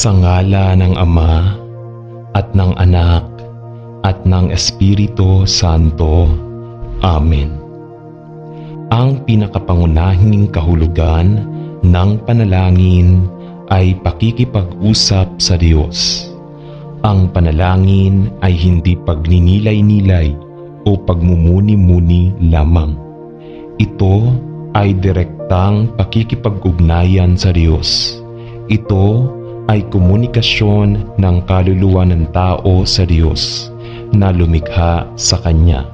Sa ngala ng Ama at ng Anak at ng Espiritu Santo. Amen. Ang pinakapangunahing kahulugan ng panalangin ay pakikipag-usap sa Diyos. Ang panalangin ay hindi pagninilay-nilay o pagmumuni-muni lamang. Ito ay direktang pakikipag-ugnayan sa Diyos. Ito ay komunikasyon ng kaluluwa ng tao sa Diyos na lumikha sa Kanya.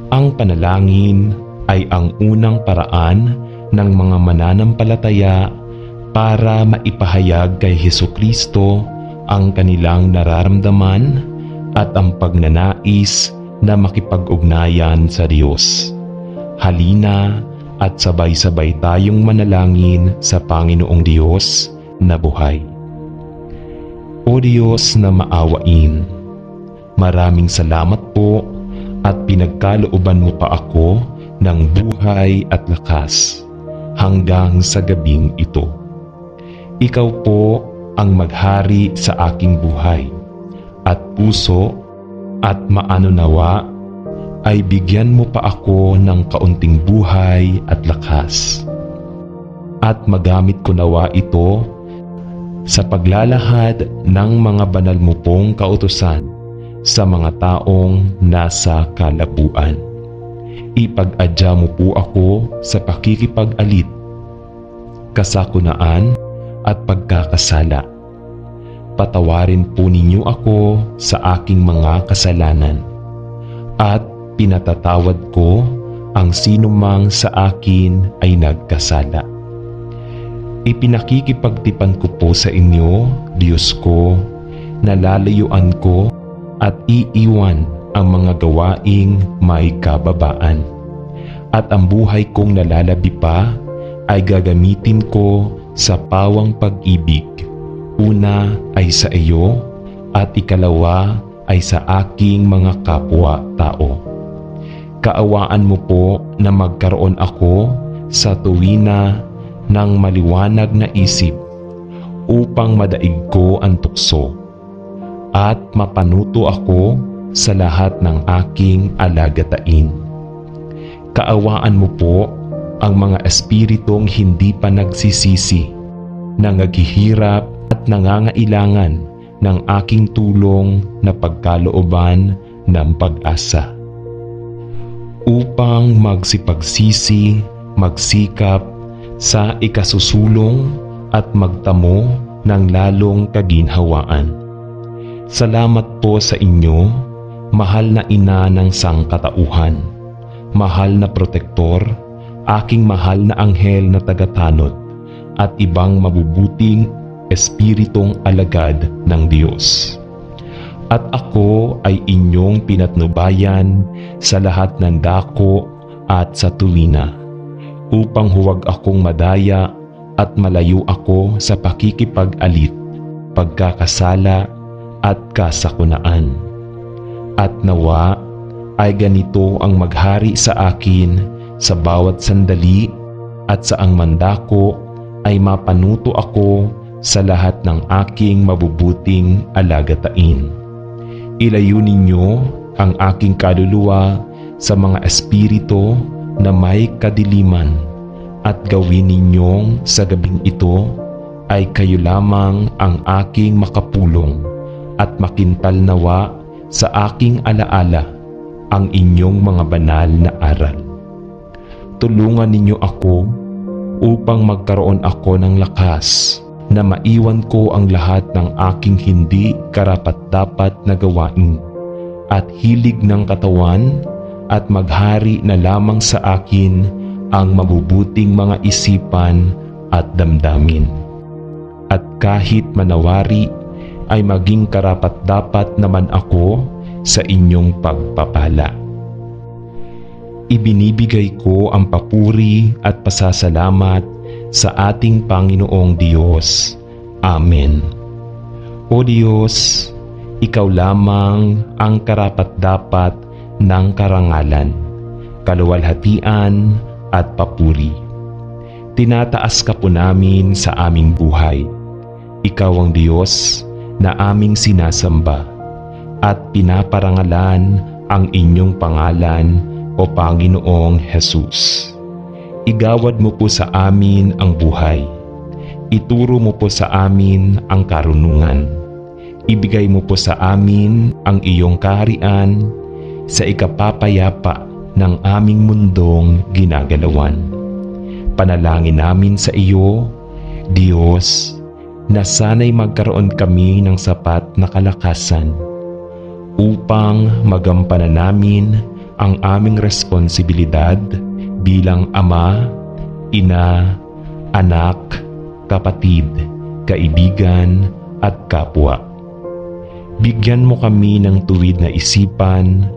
Ang panalangin ay ang unang paraan ng mga mananampalataya para maipahayag kay Hesukristo ang kanilang nararamdaman at ang pagnanais na makipag-ugnayan sa Diyos. Halina at sabay-sabay tayong manalangin sa Panginoong Diyos na buhay. O Diyos na maawain, maraming salamat po at pinagkalooban mo pa ako ng buhay at lakas hanggang sa gabing ito. Ikaw po ang maghari sa aking buhay at puso at maano nawa ay bigyan mo pa ako ng kaunting buhay at lakas. At magamit ko nawa ito sa paglalahad ng mga banal mo pong kautusan sa mga taong nasa kalabuan. Ipag-adya mo po ako sa pakikipag-alit, kasakunaan at pagkakasala. Patawarin po ninyo ako sa aking mga kasalanan at pinatatawad ko ang sinumang sa akin ay nagkasala. Ipinakikipagtipan ko po sa inyo, Diyos ko, na lalayuan ko at iiwan ang mga gawaing may kababaan. At ang buhay kong nalalabi pa ay gagamitin ko sa pawang pag-ibig. Una ay sa iyo at ikalawa ay sa aking mga kapwa-tao. Kaawaan mo po na magkaroon ako sa tuwina ng maliwanag na isip upang madaig ko ang tukso at mapanuto ako sa lahat ng aking alagatain. Kaawaan mo po ang mga espiritong hindi pa nagsisisi, nangaghihirap at nangangailangan ng aking tulong na pagkalooban ng pag-asa. Upang magsipagsisi, magsikap sa ikasusulong at magtamo ng lalong kaginhawaan. Salamat po sa inyo, mahal na ina ng sangkatauhan, mahal na protektor, aking mahal na anghel na tagatanod, at ibang mabubuting espiritong alagad ng Diyos. At ako ay inyong pinatnubayan sa lahat ng dako at sa tuwina, upang huwag akong madaya at malayo ako sa pakikipag-alit, pagkakasala at kasakunaan. At nawa ay ganito ang maghari sa akin sa bawat sandali at sa ang mandako ay mapanuto ako sa lahat ng aking mabubuting alagatain. Ilayo ninyo ang aking kaluluwa sa mga espiritu na may kadiliman at gawin ninyong sa gabing ito ay kayo lamang ang aking makapulong at makintal nawa sa aking alaala ang inyong mga banal na aral. Tulungan ninyo ako upang magkaroon ako ng lakas na maiwan ko ang lahat ng aking hindi karapat-dapat na gawain at hilig ng katawan at maghari na lamang sa akin ang mabubuting mga isipan at damdamin. At kahit manawari ay maging karapat-dapat naman ako sa inyong pagpapala. Ibinibigay ko ang papuri at pasasalamat sa ating Panginoong Diyos. Amen. O Diyos, Ikaw lamang ang karapat-dapat ng karangalan, kaluwalhatian at papuri. Tinataas ka po namin sa aming buhay. Ikaw ang Diyos na aming sinasamba at pinaparangalan ang inyong pangalan, o Panginoong Jesus. Igawad mo po sa amin ang buhay. Ituro mo po sa amin ang karunungan. Ibigay mo po sa amin ang iyong kaharian sa ikapapayapa ng aming mundong ginagalawan. Panalangin namin sa iyo, Diyos, na sana'y magkaroon kami ng sapat na kalakasan upang magampanan namin ang aming responsibilidad bilang ama, ina, anak, kapatid, kaibigan at kapwa. Bigyan mo kami ng tuwid na isipan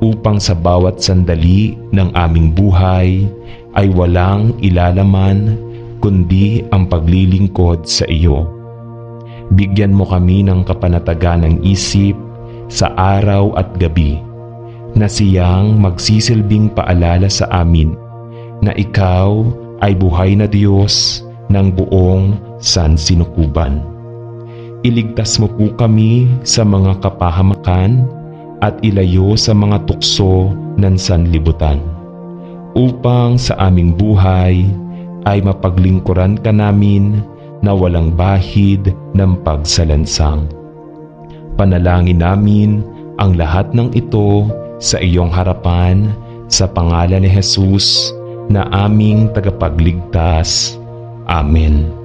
upang sa bawat sandali ng aming buhay ay walang ilalaman kundi ang paglilingkod sa iyo. Bigyan mo kami ng kapanatagan ng isip sa araw at gabi, na siyang magsisilbing paalala sa amin na ikaw ay buhay na Diyos ng buong sansinukuban. Iligtas mo po kami sa mga kapahamakan at ilayo sa mga tukso ng sanlibutan, upang sa aming buhay ay mapaglingkuran ka namin na walang bahid ng pagsalansang. Panalangin namin ang lahat ng ito sa iyong harapan, sa pangalan ni Jesus na aming tagapagligtas. Amen.